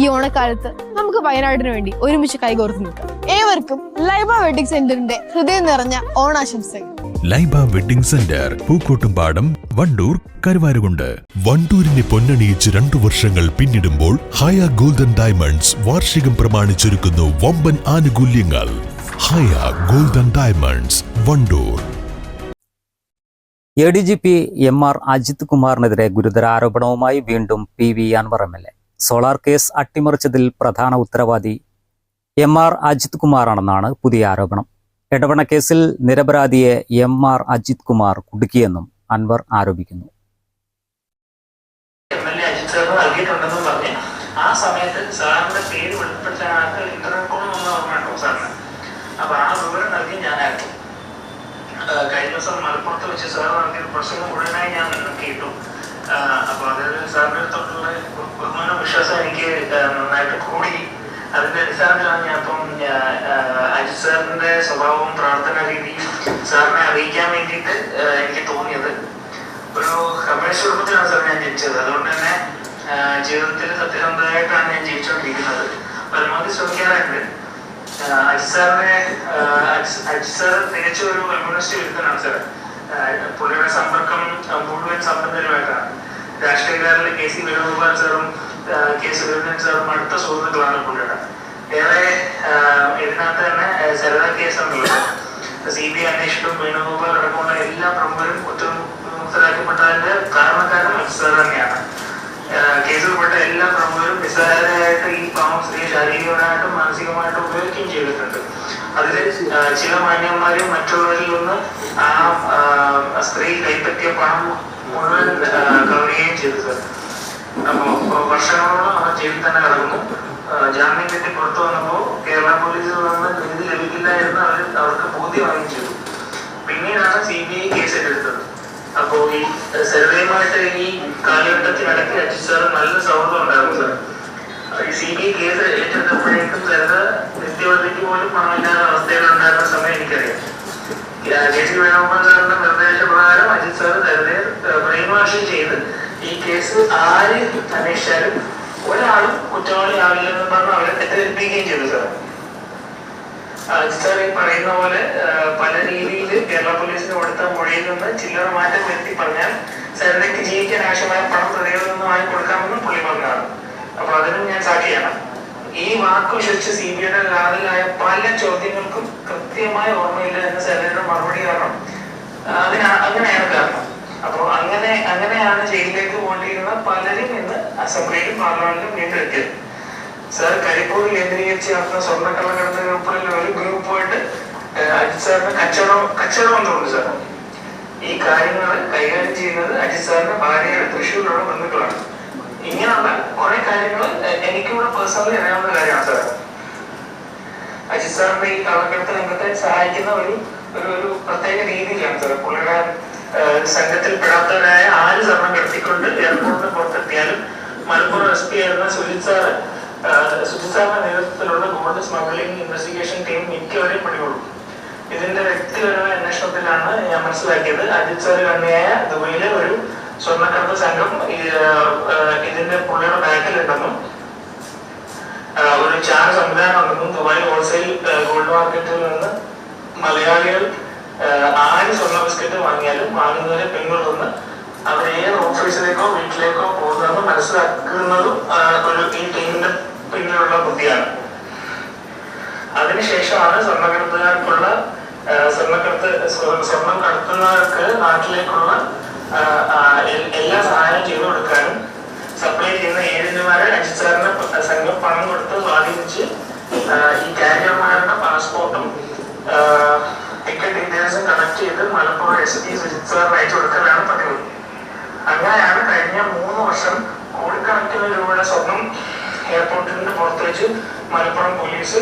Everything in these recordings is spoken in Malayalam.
ഈ ഓണക്കാലത്ത് നമുക്ക് വയനാടിന് വേണ്ടി ഒരുമിച്ച് കൈകോർത്ത് നിൽക്കാം. ഏവർക്കും ലൈബ വെഡിങ് സെന്ററിന്റെ ഹൃദയം നിറഞ്ഞ ഓണാശംസകൾ. Laiba wedding centre, Pookkottumpadam, Wandoor, Karuvarakundu. വണ്ടൂരിനെ പൊന്നണിയിച്ച് 2 വർഷങ്ങൾ പിന്നിടുമ്പോൾ ഹയ ഗോൾഡൻ ഡയമണ്ട്സ് വാർഷികം പ്രമാണിച്ചൊരുക്കുന്നു വമ്പൻ ആനുകൂല്യങ്ങൾ. Haya golden diamonds, Wandoor. ADGP MR Ajith കുമാറിനെതിരെ ഗുരുതര ആരോപണവുമായി വീണ്ടും PV Anvar MLA. Solar case അട്ടിമറിച്ചതിൽ പ്രധാന ഉത്തരവാദി MR അജിത് കുമാറാണെന്നാണ് പുതിയ ആരോപണം. എടവണ കേസിൽ നിരപരാധിയെ MR അജിത് കുമാർ കുടുക്കിയെന്നും അൻവർ ആരോപിക്കുന്നു. ആ സമയത്ത് സാറിന്റെ പേര് വെളിപ്പെട്ട ആൾക്ക് ഇന്റർനെറ്റ് കോൾ ഒന്നും ഓർമ്മയുണ്ടോ സാറിന്? അപ്പൊ ആ വിവരം നൽകി ഞാനായിരുന്നു. കഴിഞ്ഞ ദിവസം മലപ്പുറത്ത് വെച്ച് സാർ നൽകിയ പ്രസംഗം മുഴുവനായി ഞാൻ കേട്ടു. അപ്പൊ അതിൽ സാറിന്റെ അടുത്തുള്ള ബഹുമാനം, വിശ്വാസം എനിക്ക് നന്നായിട്ട് കൂടി. അതിന്റെ അടിസ്ഥാനത്തിലാണ് ഞാൻ ഇപ്പം അജിത് സാറിന്റെ സ്വഭാവവും പ്രാർത്ഥന രീതിയും സാറിനെ അറിയിക്കാൻ വേണ്ടിയിട്ട് എനിക്ക് തോന്നിയത്. ഒരു കമ്മ്യൂണിസ്റ്റ് കുടുംബത്തിലാണ് സാർ ഞാൻ ജനിച്ചത്. അതുകൊണ്ട് തന്നെ ജീവിതത്തിൽ സത്യസന്ധമായിട്ടാണ് ഞാൻ ജീവിച്ചുകൊണ്ടിരിക്കുന്നത്. പരമാവധി ശ്രമിക്കാറുണ്ട്. അജിത് സാർ തികച്ചും ഒരു കമ്മ്യൂണിസ്റ്റ് വിരുദ്ധനാണ് സാർ. പുള്ളിയുടെ സമ്പർക്കം മുഴുവൻ സമ്പന്നരുമായിട്ടാണ്. രാഷ്ട്രീയക്കാരിലെ KC വേണുഗോപാൽ സാറും K സുരേന്ദ്രൻ സാറും അടുത്ത സുഹൃത്തുക്കളാണ് പുള്ളിയുടെ. ഏറെ ഇതിനകത്ത് തന്നെ സരിത കേസുണ്ടല്ലോ, CBI അന്വേഷണവും വേണുഗോപാൽ അടക്കമുള്ള എല്ലാ പ്രമുഖരും കുറ്റമുക്തരാക്കപ്പെട്ടതിന്റെ കാരണക്കാരും അജിത് സാർ തന്നെയാണ്. കേസിൽപ്പെട്ട എല്ലാ പ്രമുഖരും നിസ്സാരമായിട്ട് ഈ പാവം സ്ത്രീ ശാരീരികമായിട്ടും മാനസികമായിട്ടും ഉപയോഗിക്കുകയും ചെയ്തിട്ടുണ്ട്. അതിൽ ചില മാന്യന്മാരും മറ്റുള്ളവരിൽ നിന്ന് ആ സ്ത്രീ കൈപ്പറ്റിയ പണം മുഴുവൻ കവറുകയും ചെയ്തു സാർ. അപ്പോൾ വർഷങ്ങളോളം അവർ ജയിലിൽ തന്നെ കിടന്നു. ജാമ്യം കിട്ടി പുറത്തു വന്നപ്പോൾ കേരള പോലീസിൽ നിന്ന് നീതി ലഭിക്കില്ല എന്ന് അവർക്ക് ബോധ്യമാവുകയും ചെയ്തു. പിന്നീടാണ് CBI കേസ് എടുത്തത്. അപ്പോ ഈ സരിതയുമായിട്ട് ഈ കാലഘട്ടത്തിനിടയ്ക്ക് അജിത് സാർ നല്ല സൗഹൃദം ഉണ്ടായിരുന്നു സാർ. ഈ CBI കേസ് ഏറ്റെടുത്തപ്പോഴേക്കും സരിത നിത്യവൃത്തിക്ക് പോലും പണമില്ലാത്ത അവസ്ഥയിലുണ്ടായിരുന്ന സമയം എനിക്കറിയാം. KC വേണുഗോപാൽ സാറിന്റെ നിർദ്ദേശപ്രകാരം അജിത് സാർ സരിതയെ ബ്രെയിൻ വാഷിംഗ് ചെയ്ത് ഈ കേസ് ആര് അന്വേഷിച്ചാലും ഒരാളും കുറ്റവാളി ആവില്ലെന്ന് പറഞ്ഞ് അവരെ തെറ്റിദ്ധരിപ്പിക്കുകയും ചെയ്തു സാർ. അജിത് സാർ ഈ പറയുന്ന പോലെ പല രീതിയിൽ കേരള പോലീസിന് കൊടുത്ത മൊഴിയിൽ നിന്ന് ചില്ലറ മാറ്റം വരുത്തി പറഞ്ഞാൽ സരിതയ്ക്ക് ജീവിക്കാൻ ആവശ്യമായ പണം പ്രതികളിൽ നിന്ന് വാങ്ങി കൊടുക്കാമെന്നും പുള്ളി പറഞ്ഞതാണ്. അപ്പൊ അതിനും ഞാൻ സാക്ഷിയാണ്. ഈ വാക്ക് വിശ്വസിച്ച് CBIയുടെ കാതലായ പല ചോദ്യങ്ങൾക്കും കൃത്യമായ ഓർമ്മയില്ല എന്ന് സരിതയുടെ മറുപടി കാരണം അങ്ങനെയാണ് കാരണം. അപ്പൊ അങ്ങനെയാണ് ജയിലിലേക്ക് പോകേണ്ടിയിരുന്ന പലരും ഇന്ന് അസംബ്ലിയിലും പാർലമെന്റിലും വീണ്ടും എത്തിയത്. സാർ കരിപ്പൂർ കേന്ദ്രീകരിച്ച് നടത്തുന്ന സ്വർണ്ണക്കള്ളക്കടത്ത് ഗ്രൂപ്പിൽ ഒരു ഗ്രൂപ്പുമായിട്ട് അജിത് സാറിന് കച്ചവടം വന്നുകൊണ്ട് സാർ ഈ കാര്യങ്ങൾ കൈകാര്യം ചെയ്യുന്നത് അജിത് സാറിന്റെ ഭാര്യയുടെ തൃശ്ശൂരിലുള്ള ബന്ധുക്കളാണ്. ഇങ്ങനെയുള്ള കുറെ കാര്യങ്ങൾ എനിക്കിവിടെ പേഴ്സണലി അറിയാവുന്ന കാര്യമാണ് സാർ. അജിത് സാറിന്റെ ഈ കള്ളക്കടത്ത് രംഗത്തെ സഹായിക്കുന്ന ഒരു പ്രത്യേക രീതിയിലാണ് സാർ. പുള്ളിയുടെ സംഘത്തിൽ പെടാത്തവരായ ആര് സ്വർണം കടത്തിക്കൊണ്ട് എയർപോർട്ടിന് പുറത്തെത്തിയാലും മലപ്പുറം SP ആയിരുന്ന സുജിത് സാറിന്റെ നേതൃത്വത്തിലുള്ള ഗോൾഡ് സ്മഗ്ലിംഗ് ഇൻവെസ്റ്റിഗേഷൻ ടീം മിക്കവരെയും പിടികൊള്ളും. ഇതിന്റെ വ്യക്തിപരമായ അന്വേഷണത്തിലാണ് ഞാൻ മനസ്സിലാക്കിയത് അജിത് സാർ കണ്ണിയായ ദുബൈയിലെ ഒരു സ്വർണ്ണക്കടത്ത് സംഘം ഇതിന്റെ പുള്ളിയുടെ ബാക്കിലുണ്ടെന്നും ഒരു ചാര സംവിധാനം ഉണ്ടെന്നും ദുബായ് ഹോൾസെയിൽ ഗോൾഡ് മാർക്കറ്റിൽ നിന്ന് മലയാളികൾ ആര് സ്വർണ്ണ ബിസ്ക്കറ്റ് വാങ്ങിയാലും വാങ്ങുന്നവരെ പിന്തുടർന്ന് അവർ ഏത് ഓഫീസിലേക്കോ വീട്ടിലേക്കോ പോകുന്നതെന്ന് മനസ്സിലാക്കുന്നതും ഈ ടീമിന്റെ പിന്നിലുള്ള ബുദ്ധിയാണ്. അതിനുശേഷമാണ് സ്വർണ്ണക്കടത്തുകാർക്കുള്ള സ്വർണം കടത്തുന്നവർക്ക് നാട്ടിലേക്കുള്ള എല്ലാ സഹായവും ചെയ്തു കൊടുക്കാനും സപ്ലൈ ചെയ്യുന്ന ഏജന്റുമാരെ അജിത് സാറിന് സംഘം പണം കൊടുത്ത് സ്വാധീനിച്ച് ഈ കാരിയർമാരുടെ പാസ്പോർട്ടും ടിക്കറ്റ് ഡീറ്റെയിൽസും കണക്ട് ചെയ്ത് മലപ്പുറം SP സുജിത് സാറിന് അയച്ചു കൊടുക്കലാണ് പതിവ്. അങ്ങനെയാണ് കഴിഞ്ഞ 3 വർഷം കോടിക്കണക്കിന് രൂപയുടെ സ്വർണം എയർപോർട്ടിന്റെ പുറത്ത് വെച്ച് മലപ്പുറം പോലീസ്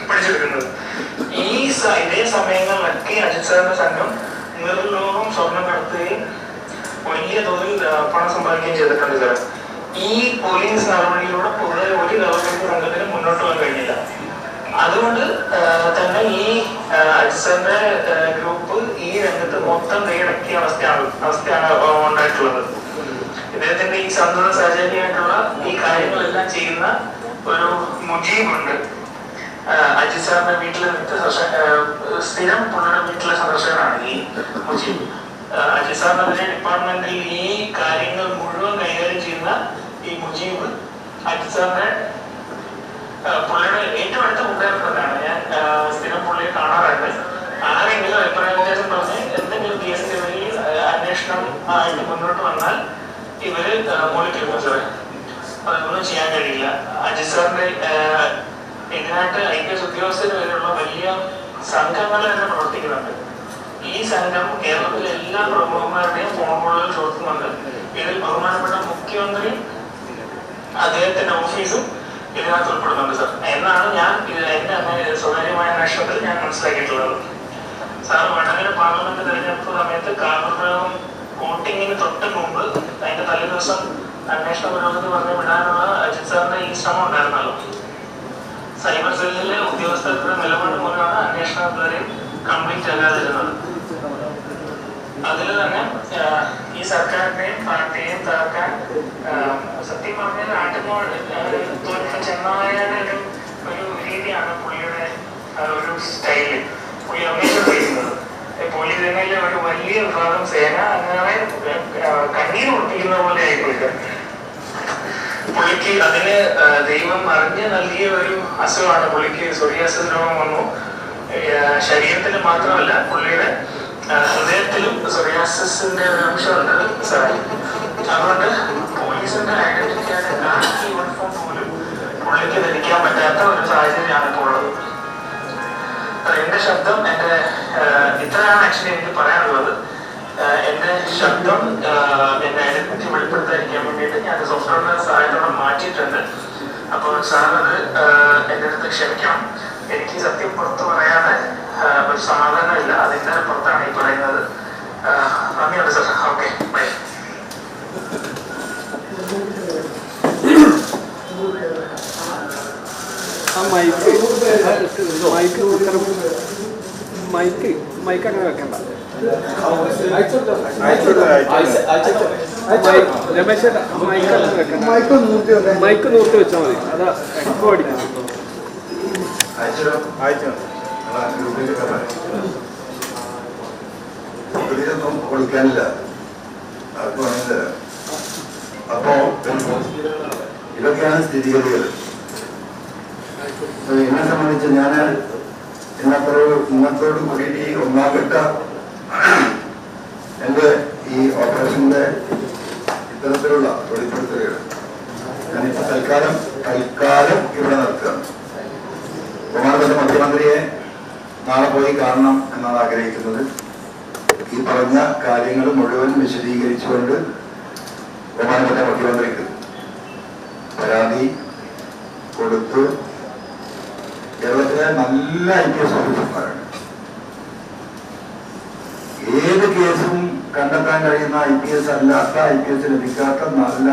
പിടിച്ചെടുക്കുന്നത്. ഇതേ സമയങ്ങളിലൊക്കെ അജിത് സാറിന്റെ സംഘം നിർലോകം സ്വർണം കടത്തുകയും വലിയ തോതിൽ പണം സമ്പാദിക്കുകയും ചെയ്തിട്ടുണ്ട് സാർ. ഈ പോലീസ് നടപടിയിലൂടെ പൊതുവെ ഒരു ഗവൺമെന്റ് സംഘത്തിന് മുന്നോട്ട് പോകാൻ കഴിഞ്ഞില്ല. അതുകൊണ്ട് തന്നെ ഈ അജിത് സാറിന്റെ ഗ്രൂപ്പ് ഈ രംഗത്ത് മൊത്തം കൈയടക്കിയ അവസ്ഥയാണ് ഉണ്ടായിട്ടുള്ളത്. ഇദ്ദേഹത്തിന്റെ ഈ സന്തത സഹചര്യമായിട്ടുള്ള ഈ കാര്യങ്ങളെല്ലാം ചെയ്യുന്ന ഒരു മുജീബുണ്ട്. അജിത് സാറിന്റെ വീട്ടിലെ സ്ഥിരം പുള്ളിയുടെ വീട്ടിലെ സന്ദർശകനാണ് ഈ മുജീബ്. അജിത് സാറിന്റെ ഡിപ്പാർട്ട്മെന്റിൽ ഈ കാര്യങ്ങൾ മുഴുവൻ കൈകാര്യം ചെയ്യുന്ന ഈ മുജീബ് അജിത് സാറിന്റെ പുള്ളിയുടെ ഏറ്റവും അടുത്ത കൂട്ടുകാരനാണ്. ഞാൻ സ്ഥിരം പുള്ളിയെ കാണാറുണ്ട്. ആരെങ്കിലും അഭിപ്രായ വ്യത്യാസം പറഞ്ഞ് എന്തെങ്കിലും കേസിന്റെ വഴിയിൽ അന്വേഷണം ആയിട്ട് മുന്നോട്ട് വന്നാൽ ഇവര് മൂലിക്കുന്നു സാറേ. അതൊന്നും ചെയ്യാൻ കഴിയില്ല. അജിത് സാറിന്റെ ഇതിനായിട്ട് IPS ഉദ്യോഗസ്ഥര് വരെയുള്ള വലിയ സംഘങ്ങൾ തന്നെ പ്രവർത്തിക്കുന്നുണ്ട്. ഈ സംഘം കേരളത്തിലെ എല്ലാ പ്രമുഖന്മാരുടെയും ഫോൺ കോളുകൾ ചോർത്തുന്നുണ്ട്. ഇതിൽ ബഹുമാനപ്പെട്ട മുഖ്യമന്ത്രി അദ്ദേഹത്തിന്റെ ഓഫീസും ഇതിനകത്ത് ഉൾപ്പെടുന്നുണ്ട് സാർ എന്നാണ് ഞാൻ എന്റെ സ്വകാര്യമായ അന്വേഷണത്തിൽ ഞാൻ മനസ്സിലാക്കിയിട്ടുള്ളത്. സാർ വടകര പാർലമെന്റ് തെരഞ്ഞെടുപ്പ് സമയത്ത് കാർബൺ വോട്ടിങ്ങിന് തൊട്ട് മുമ്പ് അതിന്റെ തലേ ദിവസം അന്വേഷണ പുരോഗതി പറഞ്ഞ് വിടാനുള്ള അജിത് സാറിന്റെ ഈ ശ്രമം ഉണ്ടായിരുന്നല്ലോ. സൈബർ സെല്ലിലെ ഉദ്യോഗസ്ഥരുടെ നിലപാട് മൂലമാണ് അന്വേഷണം ഇതുവരെ കംപ്ലീറ്റ് ആകാതിരുന്നത്. അതിൽ തന്നെ ഈ സർക്കാരിന്റെയും പാർട്ടിയെയും തകർക്കാൻ സത്യം പറഞ്ഞാൽ ചെന്നായയുടെ ഒരു രീതിയാണ് പുള്ളിയുടെ ഒരു സ്റ്റൈല്. പുള്ളി അന്വേഷണം ചെയ്യുന്നത് പോലീസ് സേനയിലെ ഒരു വലിയ വിഭാഗം സേന അങ്ങനെ കണ്ണീർ ഒളിപ്പിക്കുന്ന പോലെ ആയിപ്പോയിട്ട് പുള്ളിക്ക് അതിന് ദൈവം അറിഞ്ഞ് നൽകിയ ഒരു അസുഖമാണ്. പുള്ളിക്ക് സോറിയാസിസ് രോഗം വന്നു. ശരീരത്തിൽ മാത്രമല്ല പുള്ളിയുടെ ഹൃദയത്തിലും സോറിയാസിന്റെ ഒരു അംശമുണ്ട് സാറേ. അതുകൊണ്ട് പോലീസിന്റെ ഐഡന്റിറ്റിയാണ് കാക്കി യൂണിഫോം പോലും പുള്ളിക്ക് ധരിക്കാൻ പറ്റാത്ത ഒരു സാഹചര്യമാണ് ഇപ്പോൾ ഉള്ളത്. എന്റെ ശബ്ദം ഇത്രയാണ് ആക്ച്വലി എനിക്ക് പറയാനുള്ളത്. എന്റെ ശബ്ദം എന്റെ ഐഡന്റിറ്റി വെളിപ്പെടുത്താതിരിക്കാൻ വേണ്ടിയിട്ട് ഞാൻ സോഫ്റ്റ്വെയറിന്റെ സഹായത്തോടെ മാറ്റിയിട്ടുണ്ട്. അപ്പോൾ സാർ അത് എന്റെ അടുത്ത് ക്ഷമിക്കണം. എനിക്ക് സത്യം പുറത്ത് പറയാതെ ഒരു സമാധാനമില്ല. അതിന്റെ പുറത്താണ് ഈ പറയുന്നത്. നന്ദിയുണ്ട് സാർ. Okay, by. മൈക്ക് അങ്ങനെ വെക്കണ്ട. രമേശ് മൈക്ക് നൂർത്തി വെച്ചാൽ മതി. അതാ എക്കോ അടിക്കണം. ഇതിലൊന്നും കൊടുക്കാനില്ല. അപ്പോ ഇതൊക്കെയാണ് സ്ഥിതിഗതികൾ. എന്നെ സംബന്ധിച്ച് ഞാൻ ഇന്നത്തോട് കൂടിയിട്ട് ഈ ഒന്നാം ഘട്ട എന്റെ ഈ ഓപ്പറേഷന്റെ ഇത്തരത്തിലുള്ള വെളിപ്പെടുത്തലുകൾ ഞാനിപ്പോ തൽക്കാലം ഇവിടെ നിർത്തുകയാണ്. ബഹുമാനപ്പെട്ട മുഖ്യമന്ത്രിയെ നാളെ പോയി കാണണം എന്നാണ് ആഗ്രഹിക്കുന്നത്. ഈ പറഞ്ഞ കാര്യങ്ങൾ മുഴുവൻ വിശദീകരിച്ചുകൊണ്ട് ബഹുമാനപ്പെട്ട മുഖ്യമന്ത്രിക്ക് പരാതി കൊടുത്ത് കേരളത്തിലെ നല്ല IPS ഓഫീസർമാരാണ്. ഏത് കേസും കണ്ടെത്താൻ കഴിയുന്ന IPS അല്ലാത്ത IPS ലഭിക്കാത്ത നല്ല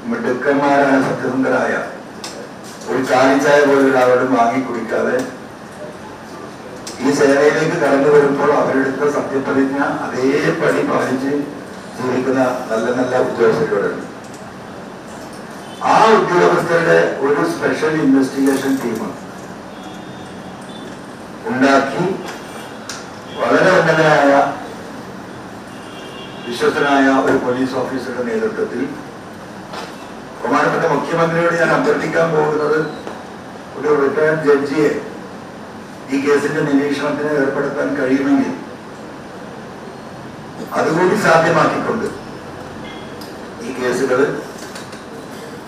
മിടുക്കന്മാരായ സത്യസന്ധരായ ഒരു കാലിച്ചായ പോലും ഒരാളോടും വാങ്ങിക്കുടിക്കാതെ ഈ സേനയിലേക്ക് കടന്നു വരുമ്പോൾ അവരെടുത്ത സത്യപ്രതിജ്ഞ അതേപടി പാലിച്ച് ജീവിക്കുന്ന നല്ല നല്ല ഉദ്യോഗസ്ഥരോടുണ്ട്. ആ ഉദ്യോഗസ്ഥരുടെ ഒരു സ്പെഷ്യൽ ഇൻവെസ്റ്റിഗേഷൻ ടീം ഉണ്ടാക്കി വളരെ ഉന്നതനായ വിശ്വസ്തനായ ഒരു പോലീസ് ഓഫീസറുടെ നേതൃത്വത്തിൽ ബഹുമാനപ്പെട്ട മുഖ്യമന്ത്രിയോട് ഞാൻ അഭ്യർത്ഥിക്കാൻ പോകുന്നത് ഒരു റിട്ടയർഡ് ജഡ്ജിയെ ഈ കേസിന്റെ നിരീക്ഷണത്തിന് ഏർപ്പെടുത്താൻ കഴിയുമെങ്കിൽ അതുകൂടി സാധ്യമാക്കിക്കൊണ്ട് ഈ കേസുകൾ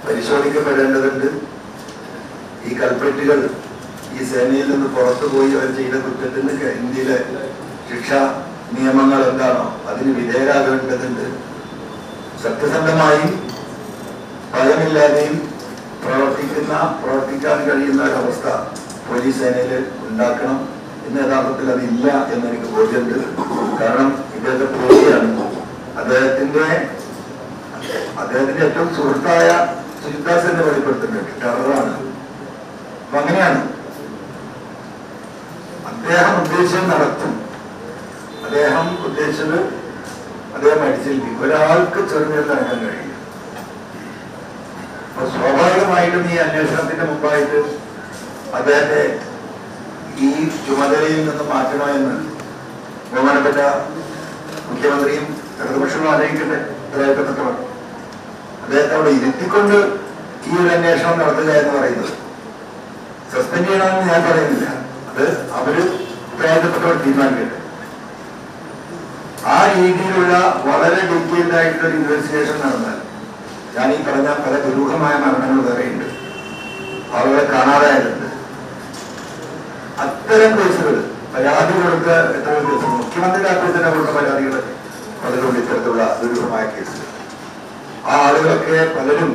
പരിശോധിക്കപ്പെടേണ്ടതുണ്ട്. ഈ കൽപ്രിറ്റുകൾ ഈ സേനയിൽ നിന്ന് പുറത്തുപോയി അവർ ചെയ്ത കുറ്റത്തിന് ഇന്ത്യയിലെ ശിക്ഷാ നിയമങ്ങൾ എന്താണോ അതിന് വിധേയരാകേണ്ടതുണ്ട്. സത്യസന്ധമായും ഭയമില്ലാതെയും പ്രവർത്തിക്കാൻ കഴിയുന്ന ഒരവസ്ഥ പോലീസ് സേനയിൽ ഉണ്ടാക്കണം. ഇന്ന് യഥാർത്ഥത്തിൽ അതില്ല എന്നെനിക്ക് ബോധ്യമുണ്ട്. കാരണം ഇദ്ദേഹത്തെ പേടിയാണ്. അദ്ദേഹത്തിന്റെ ഏറ്റവും സുഹൃത്തായ സുജിത്ദാസ് എന്നെ വെളിപ്പെടുത്തുന്നുണ്ട്. ടെററാണ്. അപ്പൊ അങ്ങനെയാണ് അദ്ദേഹം ഉദ്ദേശം നടത്തും. അദ്ദേഹം ഉദ്ദേശിച്ചത് അദ്ദേഹം അടിച്ചേൽപ്പിക്കും. ഒരാൾക്ക് ചെറുനീരിൽ നടക്കാൻ കഴിയില്ല. അപ്പൊ സ്വാഭാവികമായിട്ടും ഈ അന്വേഷണത്തിന്റെ മുമ്പായിട്ട് അദ്ദേഹത്തെ ഈ ചുമതലയിൽ നിന്ന് മാറ്റണമെന്ന് ബഹുമാനപ്പെട്ട മുഖ്യമന്ത്രിയും ഇടതുപക്ഷവും ആലോചിക്കട്ടെ. ഉത്തരവാദിത്തപ്പെട്ടവർ അദ്ദേഹത്തെ അവിടെ ഇരുത്തിക്കൊണ്ട് ഈ ഒരു അന്വേഷണം നടത്തുക എന്ന് പറയുന്നത് സസ്പെൻഡ് ചെയ്യണമെന്ന് ഞാൻ പറയുന്നില്ല. അത് അവര് ഉത്തരവാദിത്തപ്പെട്ടവർ തീരുമാനിക്കട്ടെ. ആ രീതിയിലുള്ള വളരെ ഡീറ്റെയിൽഡ് ആയിട്ടുള്ള ഇൻവെസ്റ്റിഗേഷൻ നടന്നാൽ ഞാൻ ഈ പറഞ്ഞ പല ദുരൂഹമായ മരണങ്ങൾ വേറെയുണ്ട്, ആളുകളെ കാണാതായതുണ്ട്. അത്തരം കേസുകൾ പരാതി കൊടുത്ത എത്രയോ കേസുകൾ മുഖ്യമന്ത്രിയുടെ അപ്പുറത്തിന്റെ കൊടുത്ത പരാതികൾ പലരും ഇത്തരത്തിലുള്ള ദുരൂഹമായ കേസുകൾ. ആ ആളുകളൊക്കെ പലരും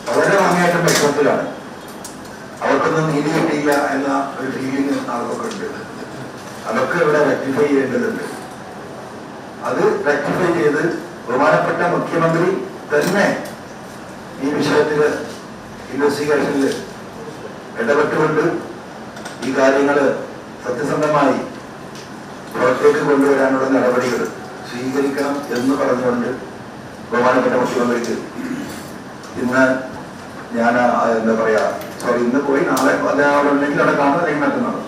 വളരെ അങ്ങേയറ്റം വിഷമത്തിലാണ്. അവർക്കൊന്നും നീതി കിട്ടിയില്ല എന്ന ഒരു ഫീലിംഗ് ആളുകൾക്ക് ഉണ്ട്. അതൊക്കെ ഇവിടെ റെക്ടിഫൈ ചെയ്യേണ്ടതുണ്ട്. അത് റെക്ടിഫൈ ചെയ്ത് ബഹുമാനപ്പെട്ട മുഖ്യമന്ത്രി തന്നെ ഈ വിഷയത്തില് ഇൻവെസ്റ്റിഗേഷനിൽ ഇടപെട്ടുകൊണ്ട് ഈ കാര്യങ്ങൾ സത്യസന്ധമായി പുറത്തേക്ക് കൊണ്ടുവരാനുള്ള നടപടികൾ സ്വീകരിക്കണം എന്ന് പറഞ്ഞുകൊണ്ട് ബഹുമാനപ്പെട്ട മുഖ്യമന്ത്രിക്ക് ഇന്ന് ഞാൻ എന്താ പറയാ ഇന്ന് പോയി നാളെ അദ്ദേഹം ഉണ്ടെങ്കിൽ അവിടെ കാണുന്നത് അല്ലെങ്കിൽ മറ്റന്നാൾ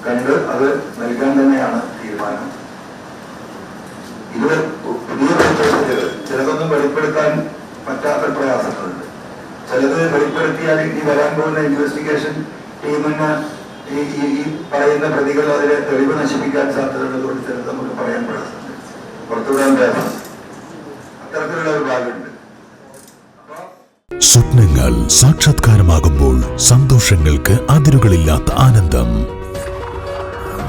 കണ്ട് അത് നൽകാൻ തന്നെയാണ് തീരുമാനം. ഇത് പുതിയ പ്രദേശത്തുകൾ ചിലതൊന്നും വെളിപ്പെടുത്താൻ പറ്റാത്ത പ്രയാസങ്ങളുണ്ട്. ചിലത് വെളിപ്പെടുത്തിയാൽ ഈ വരാൻ പോകുന്ന ഇൻവെസ്റ്റിഗേഷൻ ടീമിന് ഈ പറയുന്ന പ്രതികൾ അതിലെ തെളിവ് നശിപ്പിക്കാൻ സാധ്യതയുള്ളതുകൊണ്ട് ചിലത് നമുക്ക് പറയാൻ പ്രയാസമുണ്ട്, പുറത്തുവിടാൻ പ്രയാസം. അത്തരത്തിലുള്ള ഒരു ഭാഗമുണ്ട്. സ്വപ്നങ്ങൾ സാക്ഷാത്കാരമാകുമ്പോൾ സന്തോഷങ്ങൾക്ക് അതിരുകളില്ലാത്ത ആനന്ദം.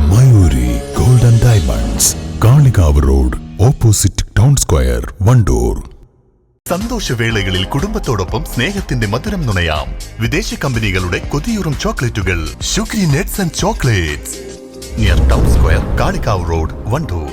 Mayoori golden diamonds, Kalikavu road, opposite town square, Wandoor. സന്തോഷവേളകളിൽ കുടുംബത്തോടൊപ്പം സ്നേഹത്തിന്റെ മധുരം നുണയാം. വിദേശ കമ്പനികളുടെ കൊതിയൂറും ചോക്ലേറ്റുകൾ sugary nets and chocolates, near town square, Kalikavu road, Wandoor.